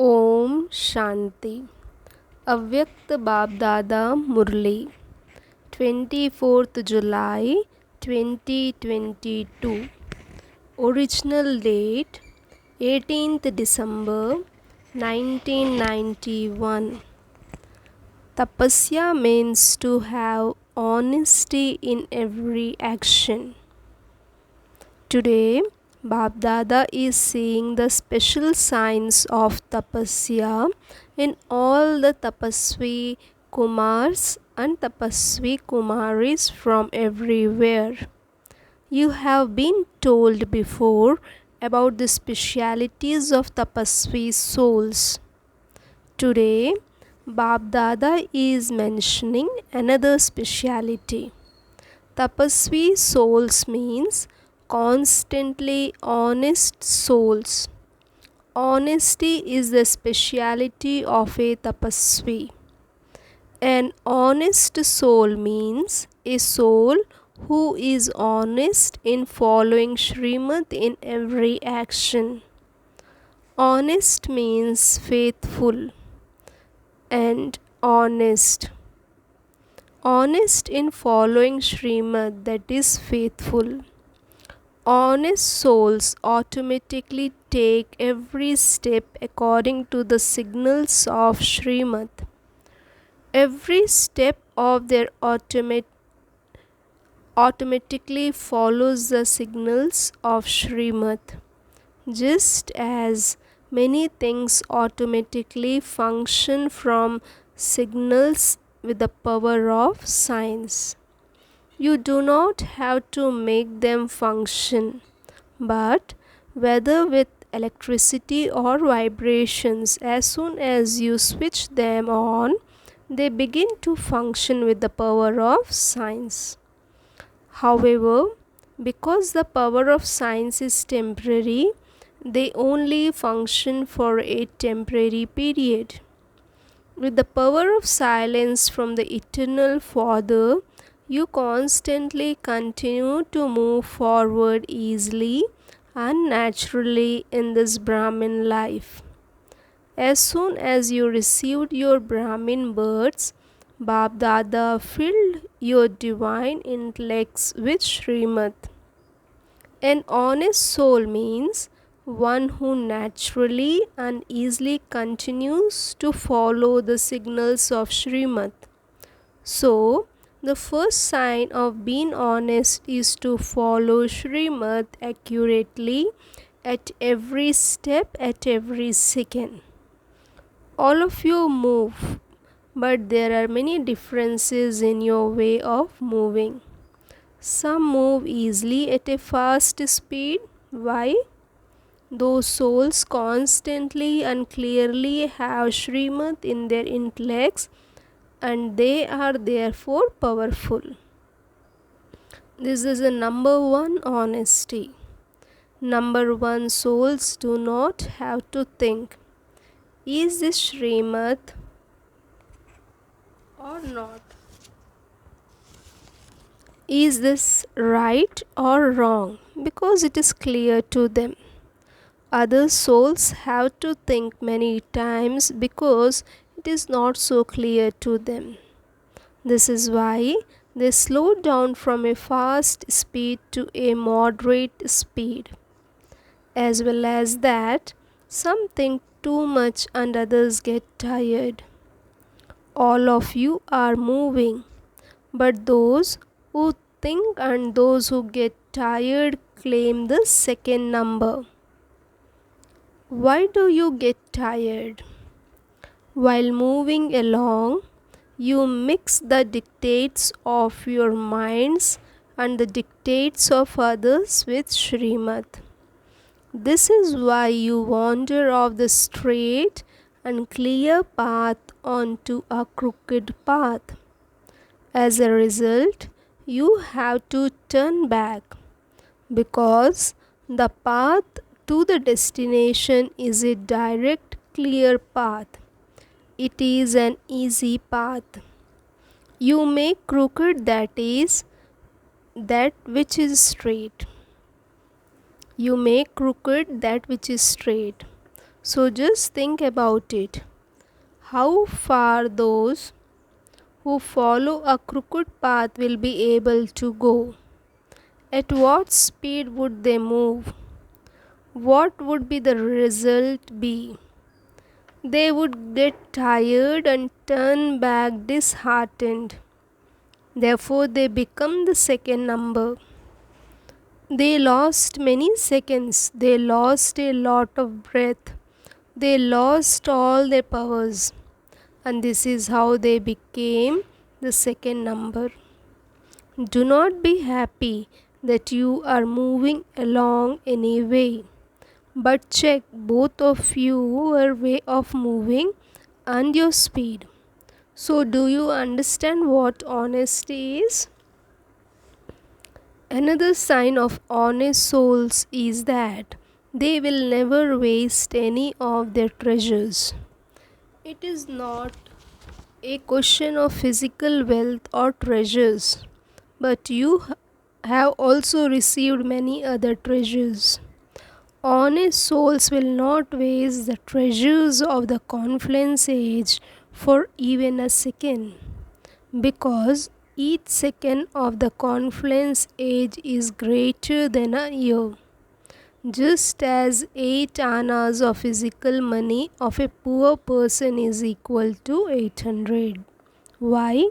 ओम शांति। अव्यक्त बाप दादा मुरली 24th July 2022। Original date 18th December 1991। Tapasya means to have honesty in every action. Today, Bap Dada is seeing the special signs of tapasya in all the tapasvi kumars and tapasvi kumaris from everywhere. You have been told before about the specialities of tapasvi souls. Today, Bap Dada is mentioning another speciality. Tapasvi souls means constantly honest souls. Honesty is the speciality of a tapasvi. An honest soul means a soul who is honest in following Srimad in every action. Honest means faithful and honest. Honest in following Srimad, that is faithful. Honest souls automatically take every step according to the signals of Srimad. Every step of their automatically follows the signals of Srimad, just as many things automatically function from signals with the power of science. You do not have to make them function, but whether with electricity or vibrations, as soon as you switch them on, they begin to function with the power of science. However, because the power of science is temporary, they only function for a temporary period. With the power of silence from the Eternal Father, you constantly continue to move forward easily and naturally in this Brahmin life. As soon as you received your Brahmin births, Bap Dada filled your divine intellects with Srimad. An honest soul means one who naturally and easily continues to follow the signals of Srimad. So, the first sign of being honest is to follow Srimad accurately at every step, at every second. All of you move, but there are many differences in your way of moving. Some move easily at a fast speed. Why? Those souls constantly and clearly have Srimad in their intellects, and they are therefore powerful. This is a number one honesty. Number one, souls do not have to think, is this Srimad or not? Is this right or wrong? Because it is clear to them. Other souls have to think many times because it is not so clear to them. This is why they slow down from a fast speed to a moderate speed. As well as that, some think too much and others get tired. All of you are moving, but those who think and those who get tired claim the second number. Why do you get tired? While moving along, you mix the dictates of your minds and the dictates of others with Srimad. This is why you wander off the straight and clear path onto a crooked path. As a result, you have to turn back because the path to the destination is a direct, clear path. It is an easy path. You make crooked that which is straight. You make crooked that which is straight. So just think about it. How far those who follow a crooked path will be able to go? At what speed would they move? What would be the result be? They would get tired and turn back disheartened. Therefore, they become the second number. They lost many seconds. They lost a lot of breath. They lost all their powers. And this is how they became the second number. Do not be happy that you are moving along anyway, but check both of your way of moving and your speed. So, do you understand what honesty is? Another sign of honest souls is that they will never waste any of their treasures. It is not a question of physical wealth or treasures, but you have also received many other treasures. Honest souls will not waste the treasures of the confluence age for even a second, because each second of the confluence age is greater than a year. Just as 8 annas of physical money of a poor person is equal to 800. Why?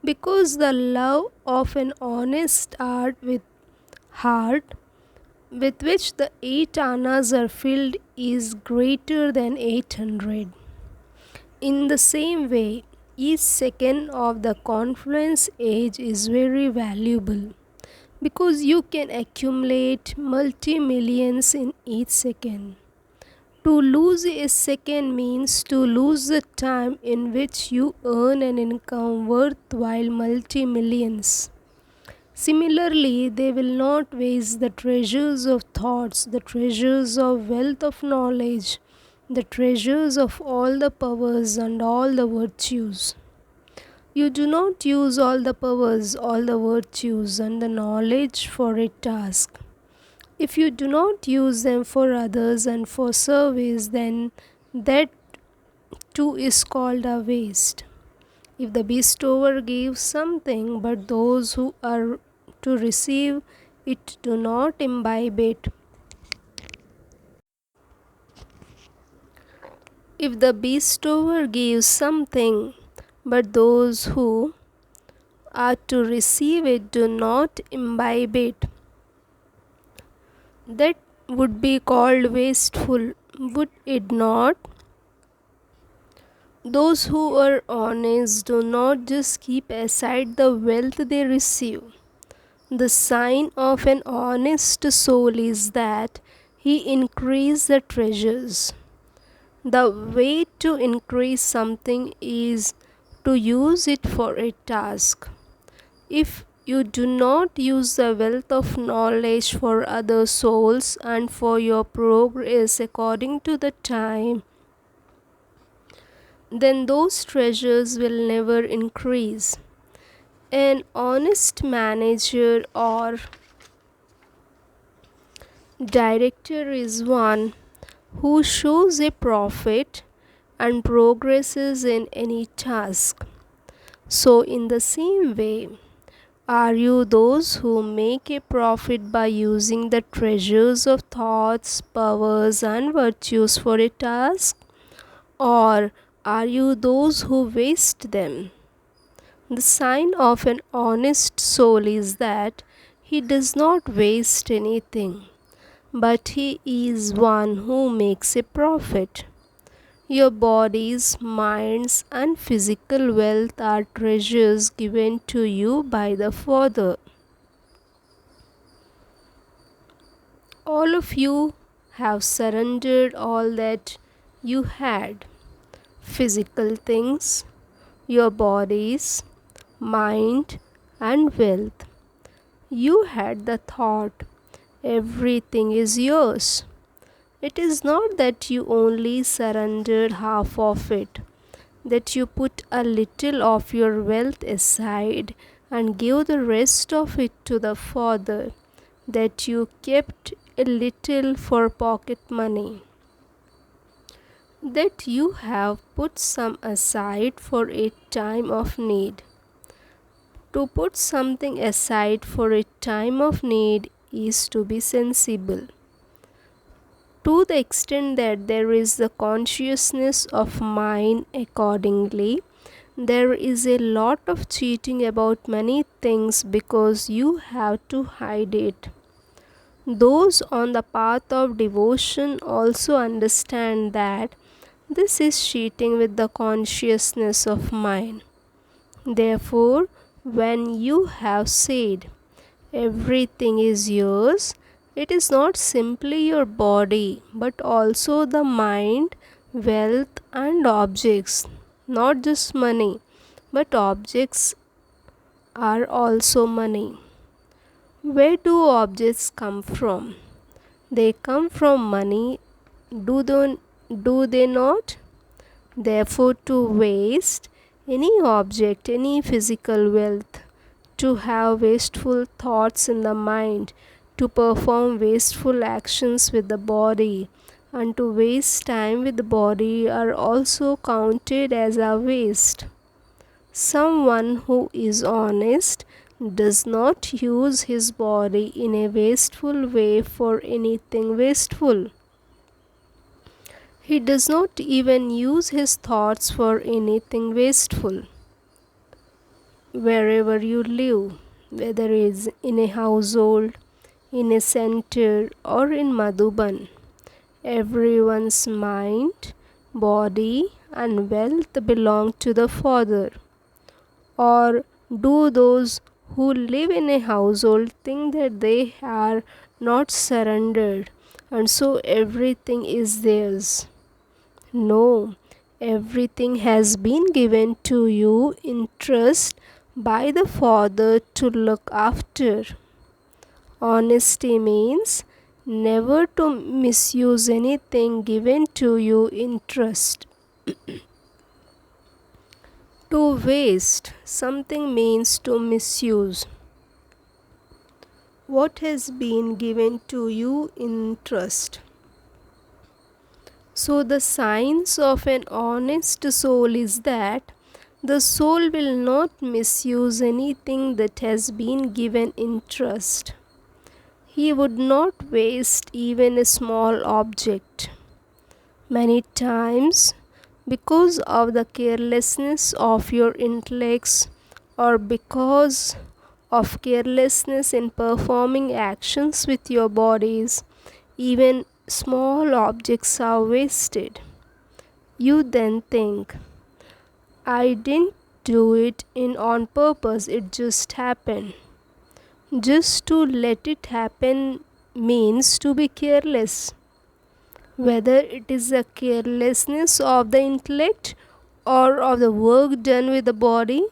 Because the love of an honest heart with which the 8 annas are filled is greater than 800. In the same way, each second of the confluence age is very valuable, because you can accumulate multi-millions in each second. To lose a second means to lose the time in which you earn an income worthwhile multi-millions. Similarly, they will not waste the treasures of thoughts, the treasures of wealth of knowledge, the treasures of all the powers and all the virtues. You do not use all the powers, all the virtues and the knowledge for a task. If you do not use them for others and for service, then that too is called a waste. If the bestower gives something, but those who are to receive it do not imbibe it, if the bestower gives something, but those who are to receive it do not imbibe it, that would be called wasteful, would it not? Those who are honest do not just keep aside the wealth they receive. The sign of an honest soul is that he increases the treasures. The way to increase something is to use it for a task. If you do not use the wealth of knowledge for other souls and for your progress according to the time, then those treasures will never increase. An honest manager or director is one who shows a profit and progresses in any task. So, in the same way, are you those who make a profit by using the treasures of thoughts, powers, and virtues for a task? Or are you those who waste them? The sign of an honest soul is that he does not waste anything, but he is one who makes a profit. Your bodies, minds, and physical wealth are treasures given to you by the Father. All of you have surrendered all that you had: physical things, your bodies, mind, and wealth. You had the thought, everything is yours. It is not that you only surrendered half of it, that you put a little of your wealth aside and gave the rest of it to the Father, that you kept a little for pocket money. that you have put some aside for a time of need. To put something aside for a time of need is to be sensible. To the extent that there is the consciousness of mind accordingly, there is a lot of cheating about many things because you have to hide it. Those on the path of devotion also understand that this is cheating with the consciousness of mind. Therefore, when you have said, everything is yours, it is not simply your body but also the mind, wealth, and objects. Not just money, but objects are also money. Where do objects come from? They come from money, do they not? Therefore, to waste any object, any physical wealth, to have wasteful thoughts in the mind, to perform wasteful actions with the body, and to waste time with the body are also counted as a waste. Someone who is honest does not use his body in a wasteful way for anything wasteful. He does not even use his thoughts for anything wasteful. Wherever you live, whether it is in a household, in a center, or in Madhuban, everyone's mind, body, and wealth belong to the Father. Or do those who live in a household think that they are not surrendered and so everything is theirs? No, everything has been given to you in trust by the Father to look after. Honesty means never to misuse anything given to you in trust. To waste something means to misuse what has been given to you in trust. So, the signs of an honest soul is that the soul will not misuse anything that has been given in trust. He would not waste even a small object. Many times, because of the carelessness of your intellects or because of carelessness in performing actions with your bodies, even small objects are wasted. You then think, I didn't do it on purpose, it just happened. Just to let it happen means to be careless. Whether it is the carelessness of the intellect or of the work done with the body,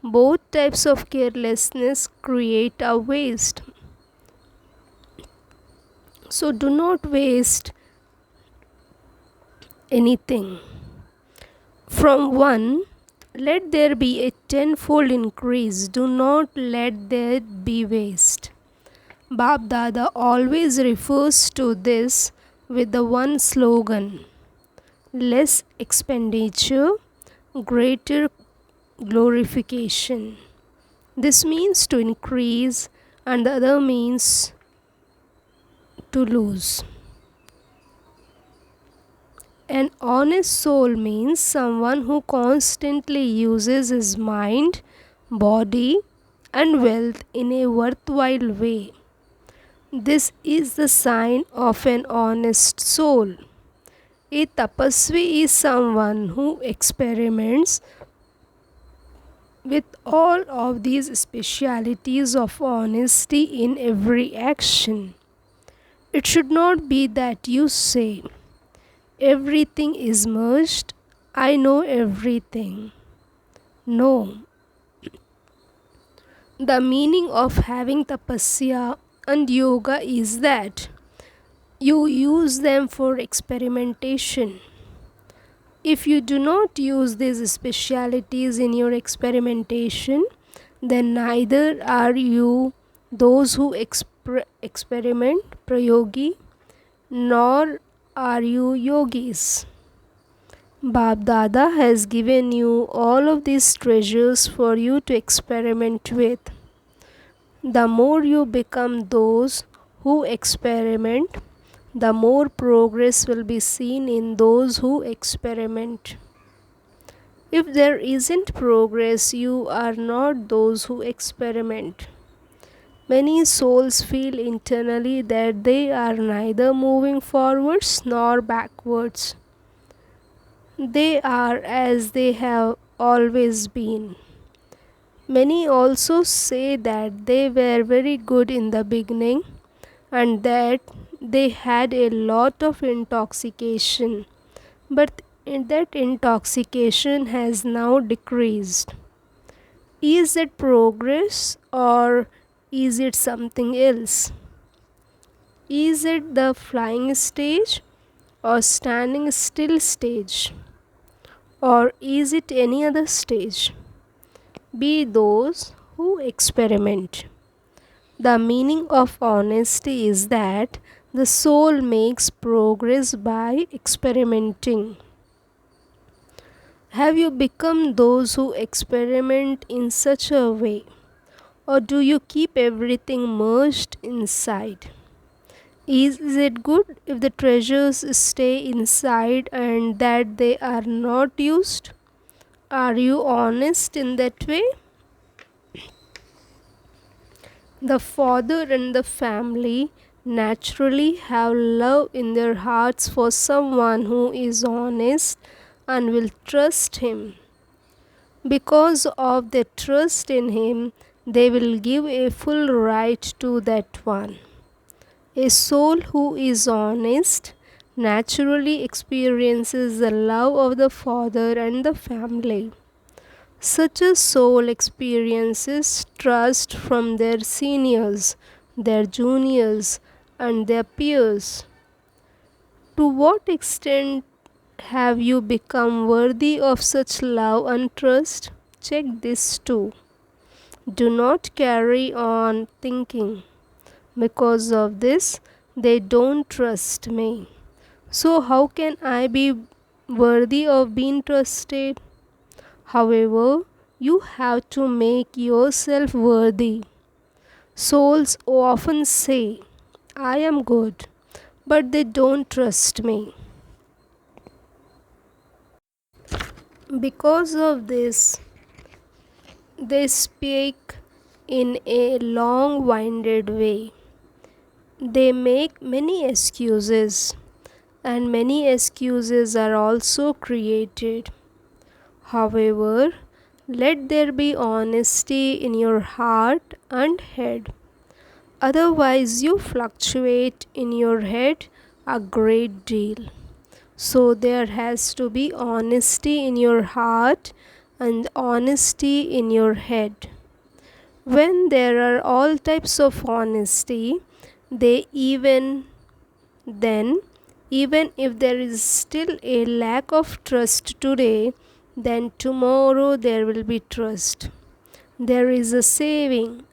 both types of carelessness create a waste. So do not waste anything. From one, let there be a tenfold increase. Do not let there be waste. Bab Dada always refers to this with the one slogan: less expenditure, greater glorification. This means to increase, and the other means to lose. An honest soul means someone who constantly uses his mind, body, and wealth in a worthwhile way. This is the sign of an honest soul. A tapasvi is someone who experiments with all of these specialities of honesty in every action. It should not be that you say, everything is merged, I know everything. No. The meaning of having tapasya and yoga is that you use them for experimentation. If you do not use these specialities in your experimentation, then neither are you those who experiment, prayogi, nor are you yogis. Bab Dada has given you all of these treasures for you to experiment with. The more you become those who experiment, the more progress will be seen in those who experiment. If there isn't progress, you are not those who experiment. Many souls feel internally that they are neither moving forwards nor backwards. They are as they have always been. Many also say that they were very good in the beginning and that they had a lot of intoxication, but that intoxication has now decreased. Is it progress or is it something else? Is it the flying stage or standing still stage? Or is it any other stage? Be those who experiment. The meaning of honesty is that the soul makes progress by experimenting. Have you become those who experiment in such a way? Or do you keep everything merged inside? Is it good if the treasures stay inside and that they are not used? Are you honest in that way? The father and the family naturally have love in their hearts for someone who is honest and will trust him. Because of their trust in him, they will give a full right to that one. A soul who is honest naturally experiences the love of the father and the family. Such a soul experiences trust from their seniors, their juniors, and their peers. To what extent have you become worthy of such love and trust? Check this too. Do not carry on thinking, because of this, they don't trust me. So, how can I be worthy of being trusted? However, you have to make yourself worthy. Souls often say, I am good, but they don't trust me. Because of this, they speak in a long winded way. They make many excuses, and many excuses are also created. However, let there be honesty in your heart and head. Otherwise, you fluctuate in your head a great deal. So, there has to be honesty in your heart and honesty in your head. When there are all types of honesty, they then, even if there is still a lack of trust today, then tomorrow there will be trust. There is the saying,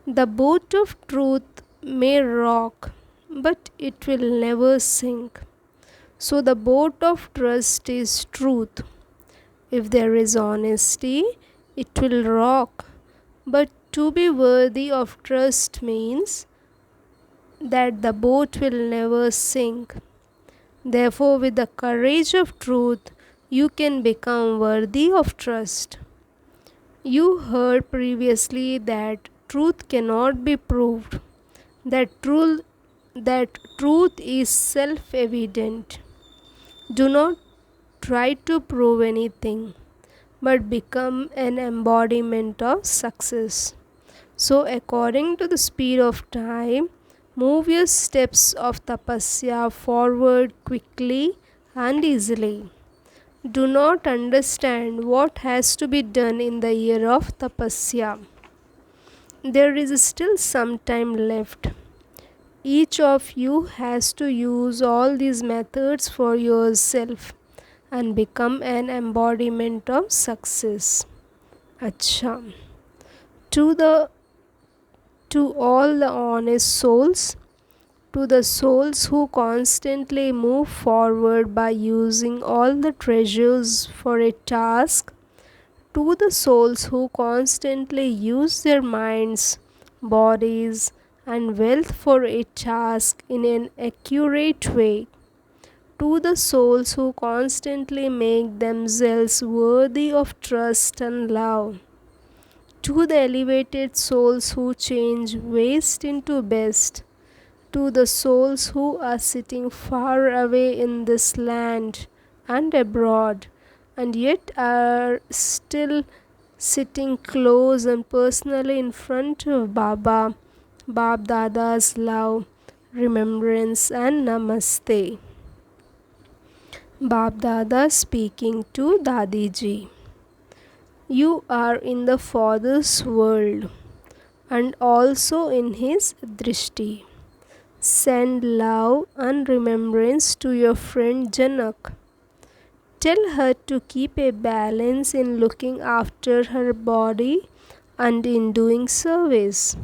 the boat of truth may rock, but it will never sink. So the boat of trust is truth. If there is honesty, it will rock. But to be worthy of trust means that the boat will never sink. Therefore, with the courage of truth, you can become worthy of trust. You heard previously that truth cannot be proved, that truth is self-evident. Do not try to prove anything, but become an embodiment of success. So, according to the speed of time, move your steps of tapasya forward quickly and easily. Do not understand what has to be done in the year of tapasya. There is still some time left. Each of you has to use all these methods for yourself and become an embodiment of success. Acha. To all the honest souls, To the souls who constantly move forward by using all the treasures for a task, to the souls who constantly use their minds, bodies, and wealth for a task in an accurate way, to the souls who constantly make themselves worthy of trust and love, to the elevated souls who change waste into best, to the souls who are sitting far away in this land and abroad, and yet are still sitting close and personally in front of Bab Dada's love, remembrance, and namaste. Bab Dada speaking to Dadiji. You are in the Father's world and also in his drishti. Send love and remembrance to your friend Janak. Tell her to keep a balance in looking after her body and in doing service.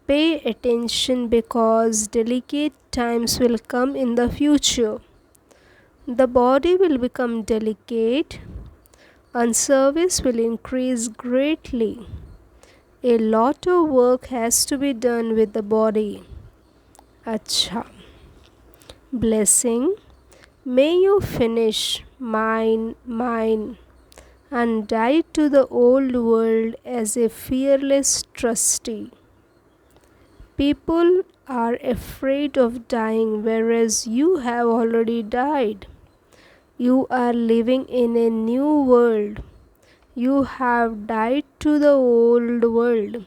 Pay attention because delicate times will come in the future. The body will become delicate and service will increase greatly. A lot of work has to be done with the body. Acha. Blessing. May you finish mine, and die to the old world as a fearless trustee. People are afraid of dying, whereas you have already died. You are living in a new world. You have died to the old world.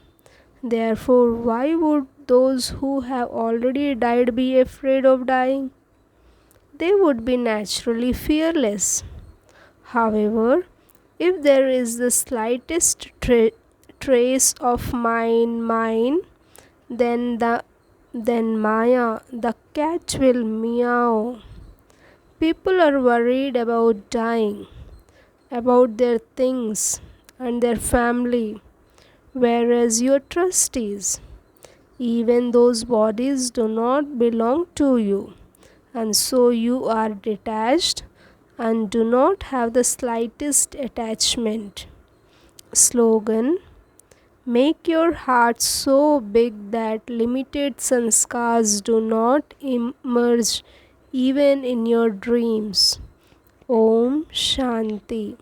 Therefore, why would those who have already died be afraid of dying? They would be naturally fearless. However, if there is the slightest trace of mine, then Maya, the cat, will meow. People are worried about dying, about their things and their family, whereas your trustees, even those bodies do not belong to you, and so you are detached and do not have the slightest attachment. Slogan. Make your heart so big that limited sanskars do not emerge even in your dreams. Om Shanti.